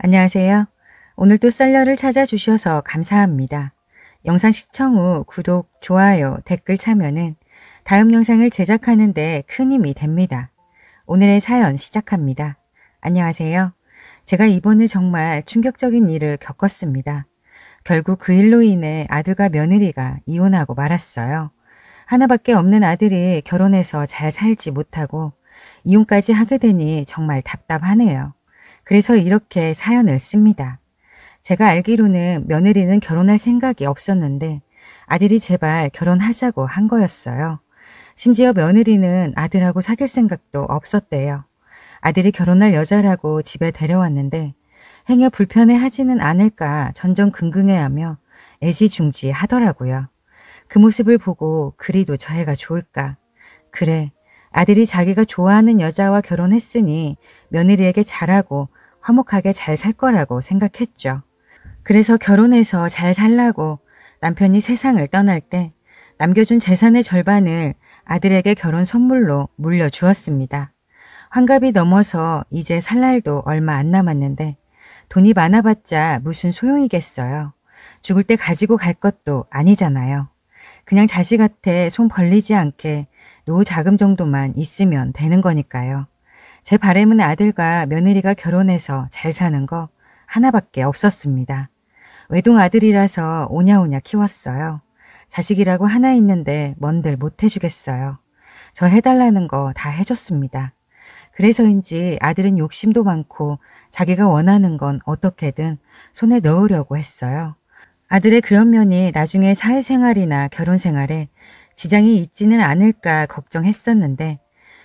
안녕하세요. 오늘도 썰러를 찾아주셔서 감사합니다. 영상 시청 후 구독, 좋아요, 댓글 참여는 다음 영상을 제작하는 데 큰 힘이 됩니다. 오늘의 사연 시작합니다. 안녕하세요. 제가 이번에 정말 충격적인 일을 겪었습니다. 결국 그 일로 인해 아들과 며느리가 이혼하고 말았어요. 하나밖에 없는 아들이 결혼해서 잘 살지 못하고 이혼까지 하게 되니 정말 답답하네요. 그래서 이렇게 사연을 씁니다. 제가 알기로는 며느리는 결혼할 생각이 없었는데 아들이 제발 결혼하자고 한 거였어요. 심지어 며느리는 아들하고 사귈 생각도 없었대요. 아들이 결혼할 여자라고 집에 데려왔는데 행여 불편해하지는 않을까 전전긍긍해하며 애지중지하더라고요. 그 모습을 보고 그리도 저 애가 좋을까. 그래, 아들이 자기가 좋아하는 여자와 결혼했으니 며느리에게 잘하고 화목하게 잘 살 거라고 생각했죠. 그래서 결혼해서 잘 살라고 남편이 세상을 떠날 때 남겨준 재산의 절반을 아들에게 결혼 선물로 물려주었습니다. 환갑이 넘어서 이제 살 날도 얼마 안 남았는데 돈이 많아봤자 무슨 소용이겠어요. 죽을 때 가지고 갈 것도 아니잖아요. 그냥 자식한테 손 벌리지 않게 노후 자금 정도만 있으면 되는 거니까요. 제 바람은 아들과 며느리가 결혼해서 잘 사는 거 하나밖에 없었습니다. 외동 아들이라서 오냐오냐 키웠어요. 자식이라고 하나 있는데 뭔들 못 해주겠어요. 저 해달라는 거 다 해줬습니다. 그래서인지 아들은 욕심도 많고 자기가 원하는 건 어떻게든 손에 넣으려고 했어요. 아들의 그런 면이 나중에 사회생활이나 결혼생활에 지장이 있지는 않을까 걱정했었는데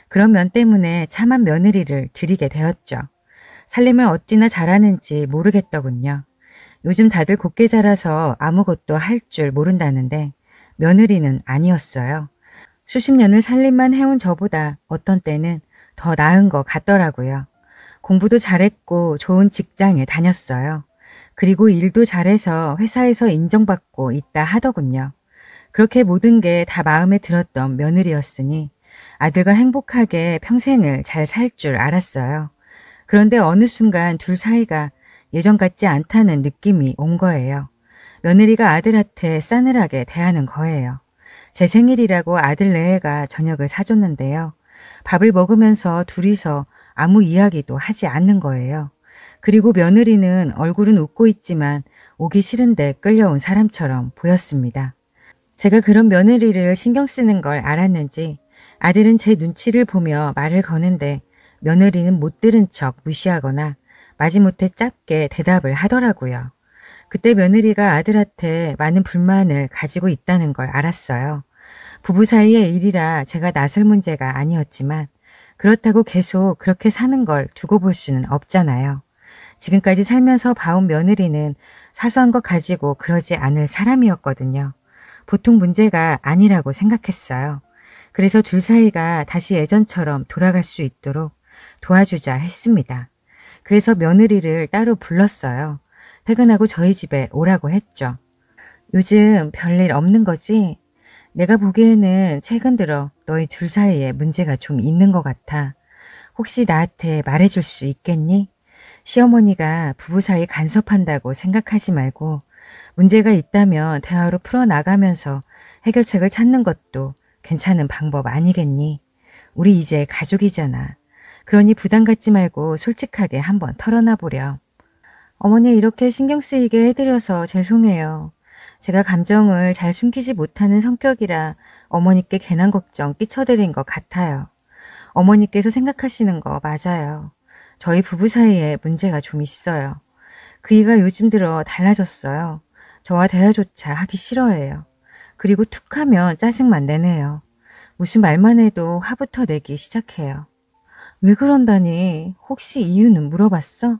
그런 면 때문에 참한 며느리를 들이게 되었죠. 살림을 어찌나 잘하는지 모르겠더군요. 요즘 다들 곱게 자라서 아무것도 할 줄 모른다는데 며느리는 아니었어요. 수십 년을 살림만 해온 저보다 어떤 때는 더 나은 것 같더라고요. 공부도 잘했고 좋은 직장에 다녔어요. 그리고 일도 잘해서 회사에서 인정받고 있다 하더군요. 그렇게 모든 게 다 마음에 들었던 며느리였으니 아들과 행복하게 평생을 잘 살 줄 알았어요. 그런데 어느 순간 둘 사이가 예전 같지 않다는 느낌이 온 거예요. 며느리가 아들한테 싸늘하게 대하는 거예요. 제 생일이라고 아들 내외가 저녁을 사줬는데요. 밥을 먹으면서 둘이서 아무 이야기도 하지 않는 거예요. 그리고 며느리는 얼굴은 웃고 있지만 오기 싫은데 끌려온 사람처럼 보였습니다. 제가 그런 며느리를 신경 쓰는 걸 알았는지 아들은 제 눈치를 보며 말을 거는데 며느리는 못 들은 척 무시하거나 마지못해 짧게 대답을 하더라고요. 그때 며느리가 아들한테 많은 불만을 가지고 있다는 걸 알았어요. 부부 사이의 일이라 제가 나설 문제가 아니었지만 그렇다고 계속 그렇게 사는 걸 두고 볼 수는 없잖아요. 지금까지 살면서 봐온 며느리는 사소한 것 가지고 그러지 않을 사람이었거든요. 보통 문제가 아니라고 생각했어요. 그래서 둘 사이가 다시 예전처럼 돌아갈 수 있도록 도와주자 했습니다. 그래서 며느리를 따로 불렀어요. 퇴근하고 저희 집에 오라고 했죠. 요즘 별일 없는 거지? 내가 보기에는 최근 들어 너희 둘 사이에 문제가 좀 있는 것 같아. 혹시 나한테 말해줄 수 있겠니? 시어머니가 부부 사이 간섭한다고 생각하지 말고 문제가 있다면 대화로 풀어나가면서 해결책을 찾는 것도 괜찮은 방법 아니겠니? 우리 이제 가족이잖아. 그러니 부담 갖지 말고 솔직하게 한번 털어놔 보렴. 어머니 이렇게 신경 쓰이게 해드려서 죄송해요. 제가 감정을 잘 숨기지 못하는 성격이라 어머니께 괜한 걱정 끼쳐드린 것 같아요. 어머니께서 생각하시는 거 맞아요. 저희 부부 사이에 문제가 좀 있어요. 그이가 요즘 들어 달라졌어요. 저와 대화조차 하기 싫어해요. 그리고 툭 하면 짜증만 내네요. 무슨 말만 해도 화부터 내기 시작해요. 왜 그런다니? 혹시 이유는 물어봤어?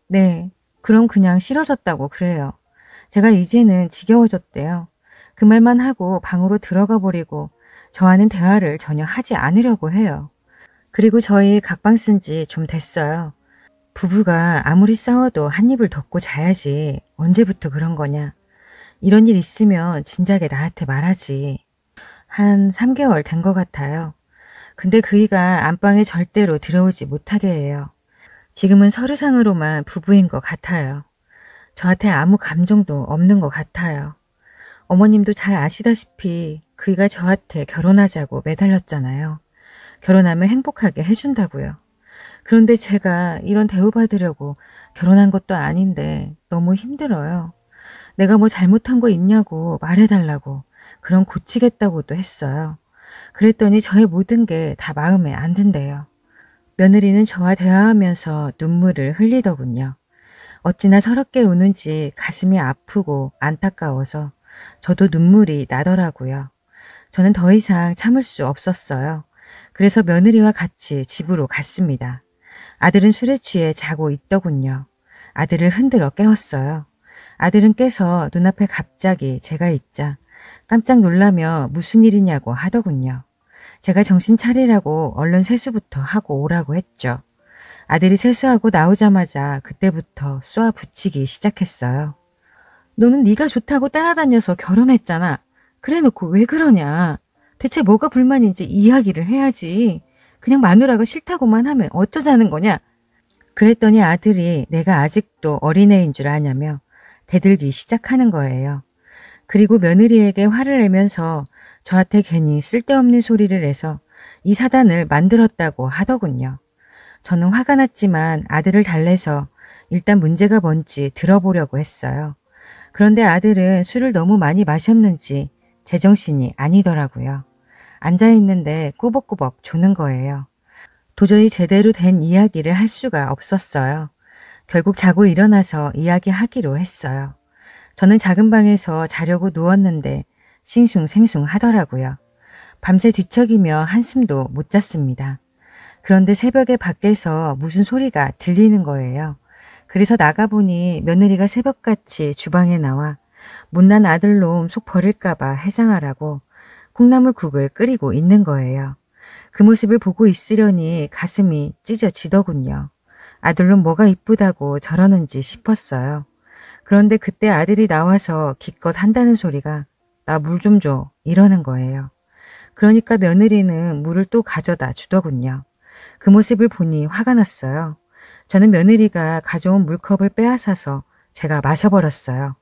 네, 그럼 그냥 싫어졌다고 그래요. 제가 이제는 지겨워졌대요. 그 말만 하고 방으로 들어가 버리고 저와는 대화를 전혀 하지 않으려고 해요. 그리고 저희 각방 쓴 지 좀 됐어요. 부부가 아무리 싸워도 한 입을 덮고 자야지 언제부터 그런 거냐. 이런 일 있으면 진작에 나한테 말하지. 한 3개월 된 것 같아요. 근데 그이가 안방에 절대로 들어오지 못하게 해요. 지금은 서류상으로만 부부인 것 같아요. 저한테 아무 감정도 없는 것 같아요. 어머님도 잘 아시다시피 그이가 저한테 결혼하자고 매달렸잖아요. 결혼하면 행복하게 해준다고요. 그런데 제가 이런 대우받으려고 결혼한 것도 아닌데 너무 힘들어요. 내가 뭐 잘못한 거 있냐고 말해달라고, 그럼 고치겠다고도 했어요. 그랬더니 저의 모든 게 다 마음에 안 든대요. 며느리는 저와 대화하면서 눈물을 흘리더군요. 어찌나 서럽게 우는지 가슴이 아프고 안타까워서 저도 눈물이 나더라고요. 저는 더 이상 참을 수 없었어요. 그래서 며느리와 같이 집으로 갔습니다. 아들은 술에 취해 자고 있더군요. 아들을 흔들어 깨웠어요. 아들은 깨서 눈앞에 갑자기 제가 있자 깜짝 놀라며 무슨 일이냐고 하더군요. 제가 정신 차리라고 얼른 세수부터 하고 오라고 했죠. 아들이 세수하고 나오자마자 그때부터 쏘아 붙이기 시작했어요. 너는 네가 좋다고 따라다녀서 결혼했잖아. 그래놓고 왜 그러냐. 대체 뭐가 불만인지 이야기를 해야지. 그냥 마누라가 싫다고만 하면 어쩌자는 거냐. 그랬더니 아들이 내가 아직도 어린애인 줄 아냐며 대들기 시작하는 거예요. 그리고 며느리에게 화를 내면서 저한테 괜히 쓸데없는 소리를 내서 이 사단을 만들었다고 하더군요. 저는 화가 났지만 아들을 달래서 일단 문제가 뭔지 들어보려고 했어요. 그런데 아들은 술을 너무 많이 마셨는지 제정신이 아니더라고요. 앉아있는데 꾸벅꾸벅 조는 거예요. 도저히 제대로 된 이야기를 할 수가 없었어요. 결국 자고 일어나서 이야기하기로 했어요. 저는 작은 방에서 자려고 누웠는데 싱숭생숭 하더라고요. 밤새 뒤척이며 한숨도 못 잤습니다. 그런데 새벽에 밖에서 무슨 소리가 들리는 거예요. 그래서 나가보니 며느리가 새벽같이 주방에 나와 못난 아들놈 속 버릴까봐 해장하라고 콩나물국을 끓이고 있는 거예요. 그 모습을 보고 있으려니 가슴이 찢어지더군요. 아들놈 뭐가 이쁘다고 저러는지 싶었어요. 그런데 그때 아들이 나와서 기껏 한다는 소리가 나 물 좀 줘 이러는 거예요. 그러니까 며느리는 물을 또 가져다 주더군요. 그 모습을 보니 화가 났어요. 저는 며느리가 가져온 물컵을 빼앗아서 제가 마셔버렸어요.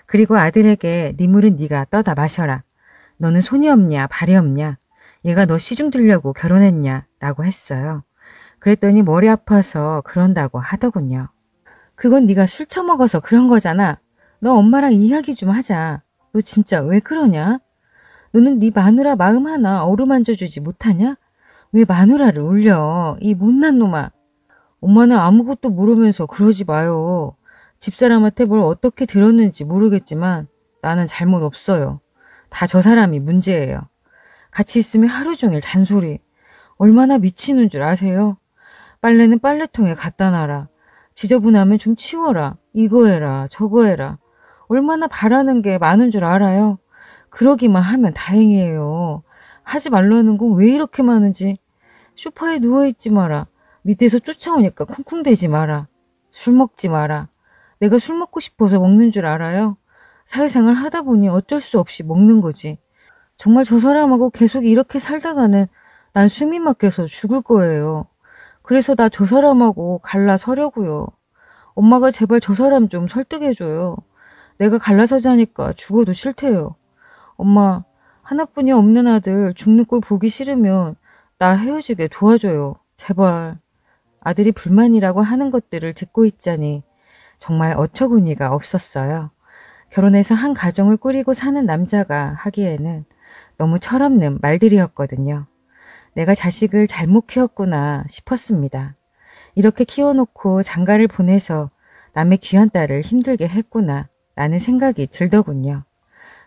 그리고 아들에게 네 물은 네가 떠다 마셔라. 너는 손이 없냐 발이 없냐. 얘가 너 시중 들려고 결혼했냐 라고 했어요. 그랬더니 머리 아파서 그런다고 하더군요. 그건 네가 술 처먹어서 그런 거잖아. 너 엄마랑 이야기 좀 하자. 너 진짜 왜 그러냐? 너는 네 마누라 마음 하나 어루만져주지 못하냐? 왜 마누라를 울려? 이 못난 놈아. 엄마는 아무것도 모르면서 그러지 마요. 집사람한테 뭘 어떻게 들었는지 모르겠지만 나는 잘못 없어요. 다 저 사람이 문제예요. 같이 있으면 하루 종일 잔소리. 얼마나 미치는 줄 아세요? 빨래는 빨래통에 갖다 놔라. 지저분하면 좀 치워라. 이거 해라. 저거 해라. 얼마나 바라는 게 많은 줄 알아요? 그러기만 하면 다행이에요. 하지 말라는 건 왜 이렇게 많은지. 소파에 누워있지 마라. 밑에서 쫓아오니까 쿵쿵대지 마라. 술 먹지 마라. 내가 술 먹고 싶어서 먹는 줄 알아요? 사회생활 하다 보니 어쩔 수 없이 먹는 거지. 정말 저 사람하고 계속 이렇게 살다가는 난 숨이 막혀서 죽을 거예요. 그래서 나 저 사람하고 갈라서려고요. 엄마가 제발 저 사람 좀 설득해줘요. 내가 갈라서자니까 죽어도 싫대요. 엄마, 하나뿐이 없는 아들 죽는 꼴 보기 싫으면 나 헤어지게 도와줘요. 제발. 아들이 불만이라고 하는 것들을 듣고 있자니 정말 어처구니가 없었어요. 결혼해서 한 가정을 꾸리고 사는 남자가 하기에는 너무 철없는 말들이었거든요. 내가 자식을 잘못 키웠구나 싶었습니다. 이렇게 키워놓고 장가를 보내서 남의 귀한 딸을 힘들게 했구나 라는 생각이 들더군요.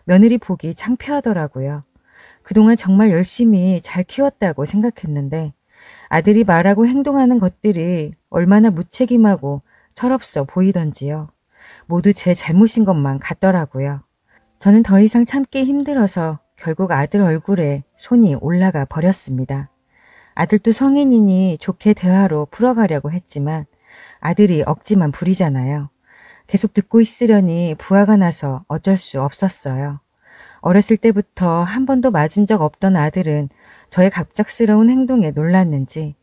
며느리 보기 창피하더라고요. 그동안 정말 열심히 잘 키웠다고 생각했는데 아들이 말하고 행동하는 것들이 얼마나 무책임하고 철없어 보이던지요. 모두 제 잘못인 것만 같더라고요. 저는 더 이상 참기 힘들어서 결국 아들 얼굴에 손이 올라가 버렸습니다. 아들도 성인이니 좋게 대화로 풀어가려고 했지만 아들이 억지만 부리잖아요. 계속 듣고 있으려니 부하가 나서 어쩔 수 없었어요. 어렸을 때부터 한 번도 맞은 적 없던 아들은 저의 갑작스러운 행동에 놀랐는지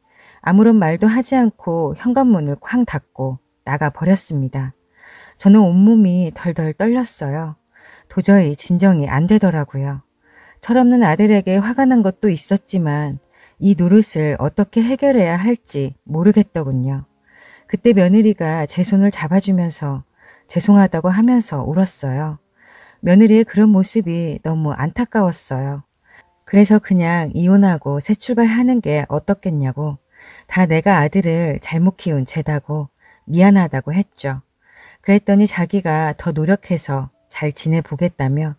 아무런 말도 하지 않고 현관문을 쾅 닫고 나가 버렸습니다. 저는 온몸이 덜덜 떨렸어요. 도저히 진정이 안 되더라고요. 철없는 아들에게 화가 난 것도 있었지만 이 노릇을 어떻게 해결해야 할지 모르겠더군요. 그때 며느리가 제 손을 잡아주면서 죄송하다고 하면서 울었어요. 며느리의 그런 모습이 너무 안타까웠어요. 그래서 그냥 이혼하고 새 출발하는 게 어떻겠냐고, 다 내가 아들을 잘못 키운 죄다고 미안하다고 했죠. 그랬더니 자기가 더 노력해서 잘 지내보겠다며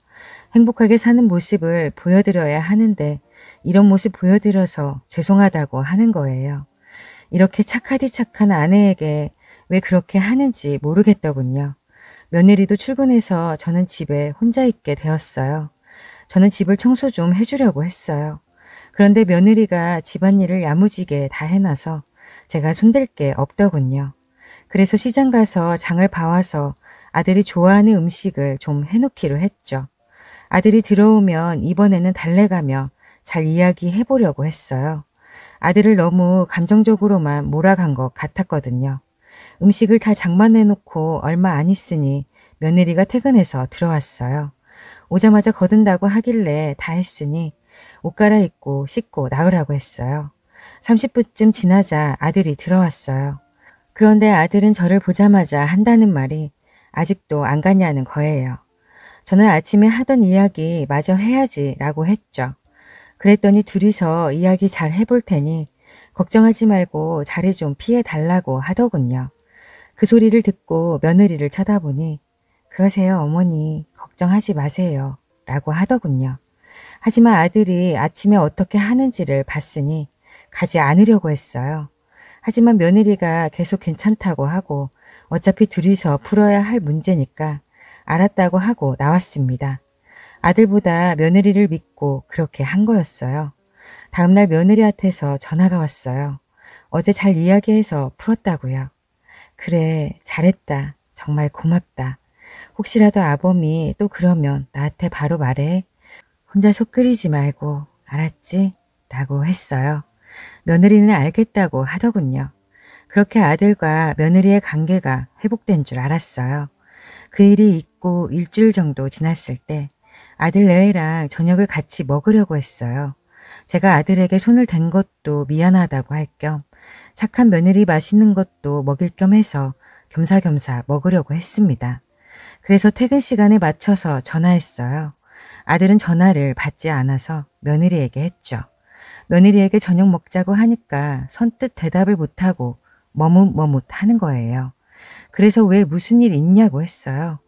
행복하게 사는 모습을 보여드려야 하는데 이런 모습 보여드려서 죄송하다고 하는 거예요. 이렇게 착하디 착한 아내에게 왜 그렇게 하는지 모르겠더군요. 며느리도 출근해서 저는 집에 혼자 있게 되었어요. 저는 집을 청소 좀 해주려고 했어요. 그런데 며느리가 집안일을 야무지게 다 해놔서 제가 손댈 게 없더군요. 그래서 시장 가서 장을 봐와서 아들이 좋아하는 음식을 좀 해놓기로 했죠. 아들이 들어오면 이번에는 달래가며 잘 이야기해 보려고 했어요. 아들을 너무 감정적으로만 몰아간 것 같았거든요. 음식을 다 장만해놓고 얼마 안 있으니 며느리가 퇴근해서 들어왔어요. 오자마자 거둔다고 하길래 다 했으니 옷 갈아입고 씻고 나으라고 했어요. 30분쯤 지나자 아들이 들어왔어요. 그런데 아들은 저를 보자마자 한다는 말이 아직도 안 갔냐는 거예요. 저는 아침에 하던 이야기 마저 해야지 라고 했죠. 그랬더니 둘이서 이야기 잘 해볼 테니 걱정하지 말고 자리 좀 피해 달라고 하더군요. 그 소리를 듣고 며느리를 쳐다보니 그러세요 어머니, 걱정하지 마세요 라고 하더군요. 하지만 아들이 아침에 어떻게 하는지를 봤으니 가지 않으려고 했어요. 하지만 며느리가 계속 괜찮다고 하고 어차피 둘이서 풀어야 할 문제니까 알았다고 하고 나왔습니다. 아들보다 며느리를 믿고 그렇게 한 거였어요. 다음날 며느리한테서 전화가 왔어요. 어제 잘 이야기해서 풀었다고요. 그래, 잘했다. 정말 고맙다. 혹시라도 아범이 또 그러면 나한테 바로 말해. 혼자 속 끓이지 말고, 알았지? 라고 했어요. 며느리는 알겠다고 하더군요. 그렇게 아들과 며느리의 관계가 회복된 줄 알았어요. 그 일이 있고 일주일 정도 지났을 때 아들 내외랑 저녁을 같이 먹으려고 했어요. 제가 아들에게 손을 댄 것도 미안하다고 할 겸 착한 며느리 맛있는 것도 먹일 겸 해서 겸사겸사 먹으려고 했습니다. 그래서 퇴근 시간에 맞춰서 전화했어요. 아들은 전화를 받지 않아서 며느리에게 했죠. 며느리에게 저녁 먹자고 하니까 선뜻 대답을 못하고 머뭇머뭇 하는 거예요. 그래서 왜 무슨 일 있냐고 했어요.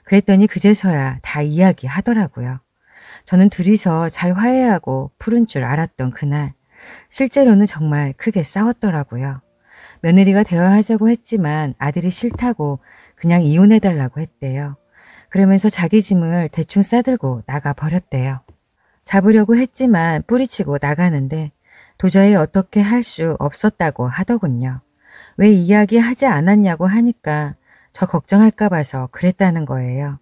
그랬더니 그제서야 다 이야기하더라고요. 저는 둘이서 잘 화해하고 푸른 줄 알았던 그날, 실제로는 정말 크게 싸웠더라고요. 며느리가 대화하자고 했지만 아들이 싫다고 그냥 이혼해달라고 했대요. 그러면서 자기 짐을 대충 싸들고 나가버렸대요. 잡으려고 했지만 뿌리치고 나가는데 도저히 어떻게 할 수 없었다고 하더군요. 왜 이야기하지 않았냐고 하니까 저 걱정할까 봐서 그랬다는 거예요.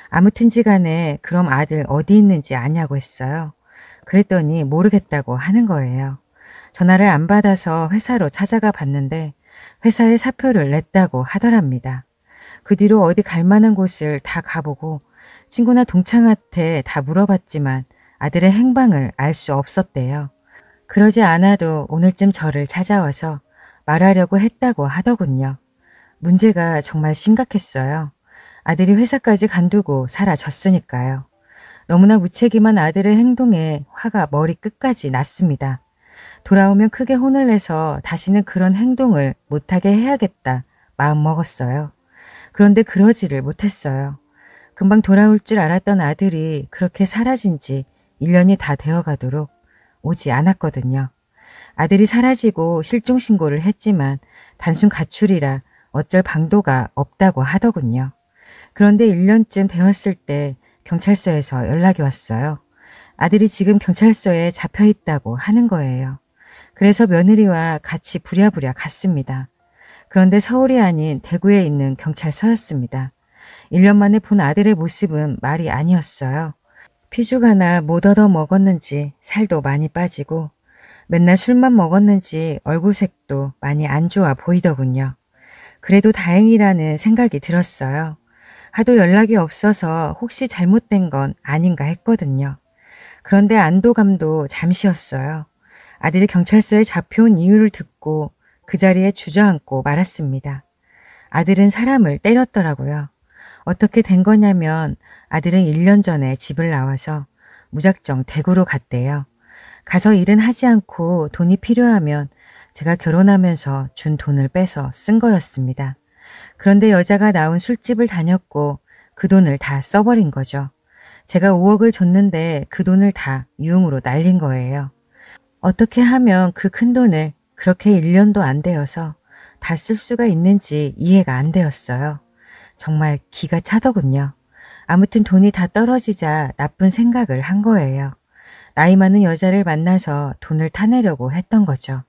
아무튼지 간에 그럼 아들 어디 있는지 아냐고 했어요. 그랬더니 모르겠다고 하는 거예요. 전화를 안 받아서 회사로 찾아가 봤는데 회사에 사표를 냈다고 하더랍니다. 그 뒤로 어디 갈 만한 곳을 다 가보고 친구나 동창한테 다 물어봤지만 아들의 행방을 알 수 없었대요. 그러지 않아도 오늘쯤 저를 찾아와서 말하려고 했다고 하더군요. 문제가 정말 심각했어요. 아들이 회사까지 간두고 사라졌으니까요. 너무나 무책임한 아들의 행동에 화가 머리 끝까지 났습니다. 돌아오면 크게 혼을 내서 다시는 그런 행동을 못하게 해야겠다 마음먹었어요. 그런데 그러지를 못했어요. 금방 돌아올 줄 알았던 아들이 그렇게 사라진 지 1년이 다 되어가도록 오지 않았거든요. 아들이 사라지고 실종신고를 했지만 단순 가출이라 어쩔 방도가 없다고 하더군요. 그런데 1년쯤 되었을 때 경찰서에서 연락이 왔어요. 아들이 지금 경찰서에 잡혀 있다고 하는 거예요. 그래서 며느리와 같이 부랴부랴 갔습니다. 그런데 서울이 아닌 대구에 있는 경찰서였습니다. 1년 만에 본 아들의 모습은 말이 아니었어요. 피죽 하나 못 얻어 먹었는지 살도 많이 빠지고 맨날 술만 먹었는지 얼굴색도 많이 안 좋아 보이더군요. 그래도 다행이라는 생각이 들었어요. 하도 연락이 없어서 혹시 잘못된 건 아닌가 했거든요. 그런데 안도감도 잠시였어요. 아들이 경찰서에 잡혀온 이유를 듣고 그 자리에 주저앉고 말았습니다. 아들은 사람을 때렸더라고요. 어떻게 된 거냐면 아들은 1년 전에 집을 나와서 무작정 대구로 갔대요. 가서 일은 하지 않고 돈이 필요하면 제가 결혼하면서 준 돈을 빼서 쓴 거였습니다. 그런데 여자가 나온 술집을 다녔고 그 돈을 다 써버린 거죠. 제가 5억을 줬는데 그 돈을 다 유흥으로 날린 거예요. 어떻게 하면 그 큰 돈을 그렇게 1년도 안 되어서 다 쓸 수가 있는지 이해가 안 되었어요. 정말 기가 차더군요. 아무튼 돈이 다 떨어지자 나쁜 생각을 한 거예요. 나이 많은 여자를 만나서 돈을 타내려고 했던 거죠.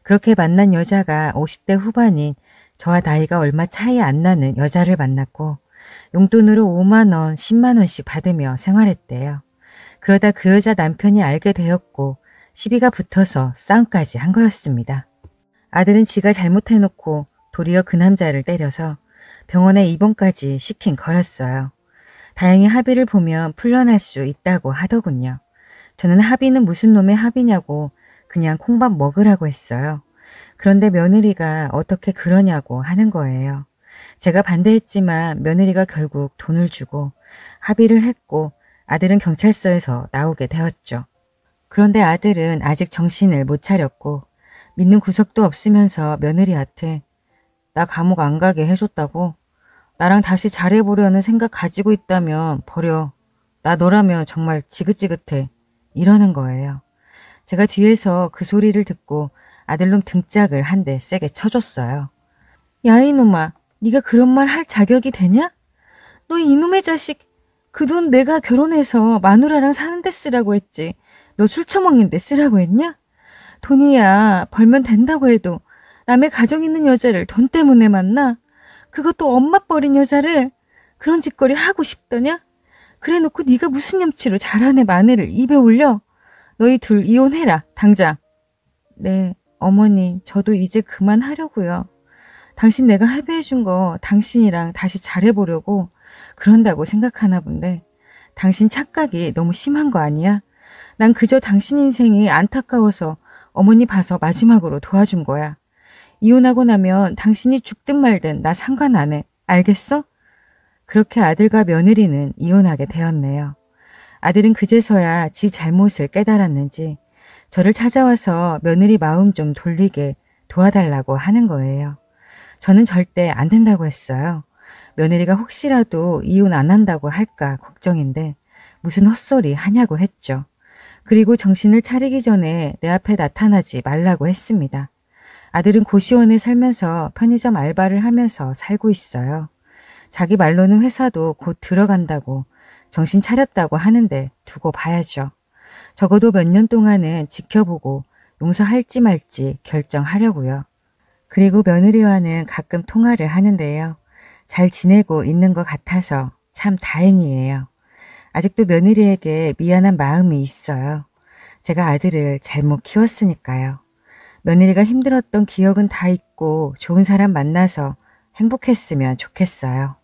그렇게 만난 여자가 50대 후반인 저와 나이가 얼마 차이 안 나는 여자를 만났고 용돈으로 5만 원, 10만 원씩 받으며 생활했대요. 그러다 그 여자 남편이 알게 되었고 시비가 붙어서 싸움까지 한 거였습니다. 아들은 지가 잘못해놓고 도리어 그 남자를 때려서 병원에 입원까지 시킨 거였어요. 다행히 합의를 보면 풀려날 수 있다고 하더군요. 저는 합의는 무슨 놈의 합의냐고 그냥 콩밥 먹으라고 했어요. 그런데 며느리가 어떻게 그러냐고 하는 거예요. 제가 반대했지만 며느리가 결국 돈을 주고 합의를 했고 아들은 경찰서에서 나오게 되었죠. 그런데 아들은 아직 정신을 못 차렸고 믿는 구석도 없으면서 며느리한테 나 감옥 안 가게 해줬다고 나랑 다시 잘해보려는 생각 가지고 있다면 버려. 나 너라면 정말 지긋지긋해. 이러는 거예요. 제가 뒤에서 그 소리를 듣고 아들놈 등짝을 한 대 세게 쳐줬어요. 야 이놈아, 네가 그런 말 할 자격이 되냐? 너 이놈의 자식, 그 돈 내가 결혼해서 마누라랑 사는데 쓰라고 했지. 너 술 처먹는데 쓰라고 했냐? 돈이야 벌면 된다고 해도 남의 가정 있는 여자를 돈 때문에 만나? 그것도 엄마 버린 여자를 그런 짓거리 하고 싶더냐? 그래놓고 네가 무슨 염치로 잘한 애 마네를 입에 올려? 너희 둘 이혼해라 당장. 네 어머니 저도 이제 그만하려고요. 당신 내가 합의해준 거 당신이랑 다시 잘해보려고 그런다고 생각하나 본데 당신 착각이 너무 심한 거 아니야? 난 그저 당신 인생이 안타까워서 어머니 봐서 마지막으로 도와준 거야. 이혼하고 나면 당신이 죽든 말든 나 상관 안 해. 알겠어? 그렇게 아들과 며느리는 이혼하게 되었네요. 아들은 그제서야 지 잘못을 깨달았는지 저를 찾아와서 며느리 마음 좀 돌리게 도와달라고 하는 거예요. 저는 절대 안 된다고 했어요. 며느리가 혹시라도 이혼 안 한다고 할까 걱정인데 무슨 헛소리 하냐고 했죠. 그리고 정신을 차리기 전에 내 앞에 나타나지 말라고 했습니다. 아들은 고시원에 살면서 편의점 알바를 하면서 살고 있어요. 자기 말로는 회사도 곧 들어간다고 정신 차렸다고 하는데 두고 봐야죠. 적어도 몇 년 동안은 지켜보고 용서할지 말지 결정하려고요. 그리고 며느리와는 가끔 통화를 하는데요. 잘 지내고 있는 것 같아서 참 다행이에요. 아직도 며느리에게 미안한 마음이 있어요. 제가 아들을 잘못 키웠으니까요. 며느리가 힘들었던 기억은 다 잊고 좋은 사람 만나서 행복했으면 좋겠어요.